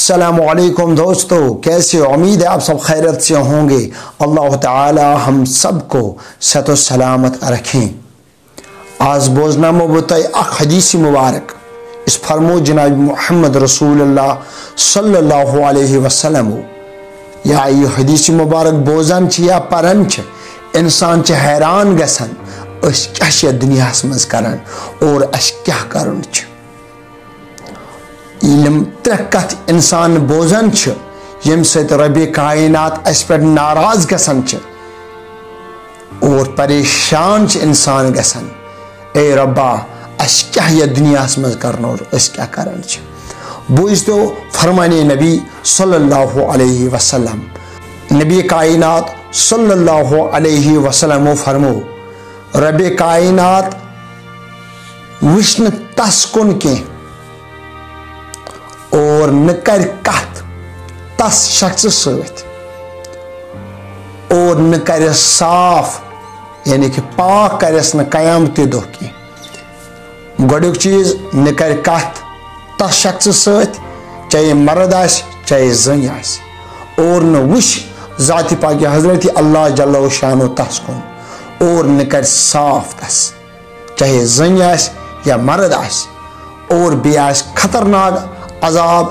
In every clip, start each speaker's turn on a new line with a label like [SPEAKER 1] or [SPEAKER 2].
[SPEAKER 1] अस्सलामुअलैकुम दोस्तों, कैसे? उम्मीद है आप सब खैरियत से होंगे। अल्लाह ताला हम सब को सेहत व सलामत रखें। आज बोझनामा बताए अख हदीस मुबारक इस फरमो जनाब मोहम्मद रसूलुल्लाह सल्लल्लाहु अलैहि वसल्लम या ये हदीस मुबारक बोझन या परन इंसान हैरान गसन अस क्या दुनिया मज करान और अस क्या करन। इलम त्रे कथ इंसान बोझन यम सत रबी कायनात अस पे नाराज गसन और परेशान इंसान गसन। ए रब्बा अस क्या ये दुनिया मज करन और अस क्या करन। बोझ तो फरमाने नबी सल्लल्लाहु अलैहि वसल्लम, नबी कायनात सल्लल्लाहु अलैहि वसल्लम फरमो रबी कायनात वुश्न तस कुन के और न कर कथ तस शख्स सत और न कर साफ यानी कि पाक करस न कयामत दो की। गोडुक चीज न कर कथ तस शख्स सत चाहे मर्द आस चाहे जन आस और न वुश जाति पाक हजरत अल्लाह जल्ल शानो तस कुन और न कर साफ तस चाहे जन आस या मर्द आस और बे आस खतरनाक अजाब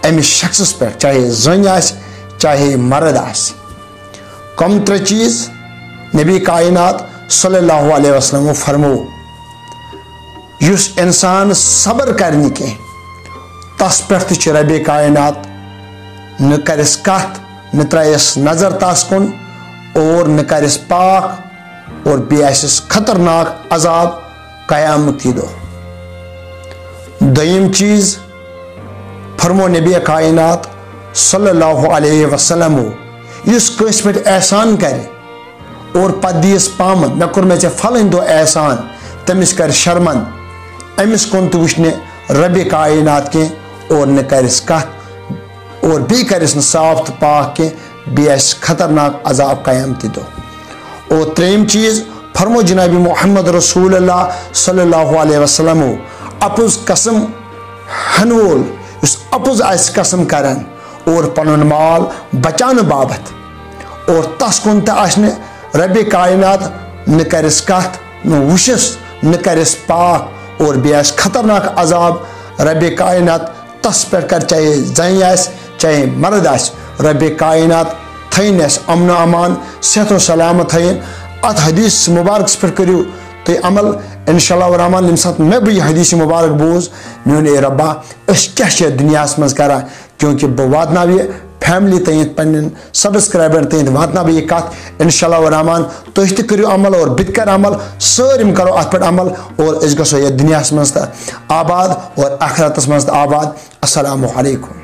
[SPEAKER 1] अमिस शख्स पे चाहे जन आस चाहे मर्द आस। कम त्रे चीज नबी कायनात सल्लल्लाहु अलैहि वसल्लम फरमो युस इंसान सबर करने के तस पे रबी कायनात न करस कथ न त्रयस नजर तस कुन और न करस पाक और बेस खतरनाक अजाब कयामती दो। दयम चीज फरमो नबी कायनात सल्लल्लाहु अलैहि वसल्लम युस कस पे एहसान करे और पत दिस पामन मे कोर मे फलन दो एहसान तमिस कर शर्मन अमिस कुन तो वुश्ने रबी कायनात के और न करस कथ और बे करस न साफ तो पाक के बेस खतरनाक अजाब कयामती दो। और त्रेम चीज फरमो जनाबी मोहम्मद रसूलुल्लाह सल्लल्लाहु अलैहि वसल्लम अपुज कसम हनवोल उस अपुज आस कसम करन और पनुन माल बचान बाबत और तस कुन तने रबी कायनात न करस कथ न वुशस न करस पाक और बेस खतरनाक अजाब रबी कायनात तस पे कर चाहे जन आस चाहे मर्द आस रबी कायनात थन अमन अमान सेहत व सलामत थन। अत हदीस मुबारक पे करू तो अमल इंशाअल्लाह रहमान। यम सात मे बह हदीस मुबारक बोज मोन ए रब्बा अस क्या दुनिया मज करा क्योंकि बह वातना यह फैमिली तन पन्न सब्सक्राइबर तन वातना बह कत इंशाअल्लाह रहमान। तुम तो करो अमल और बित कर अमल सारिम करो अत पे अमल और अस गो ये दुनिया मज आबाद और आखिरत मज आबाद। अस्सलामु अलैकुम।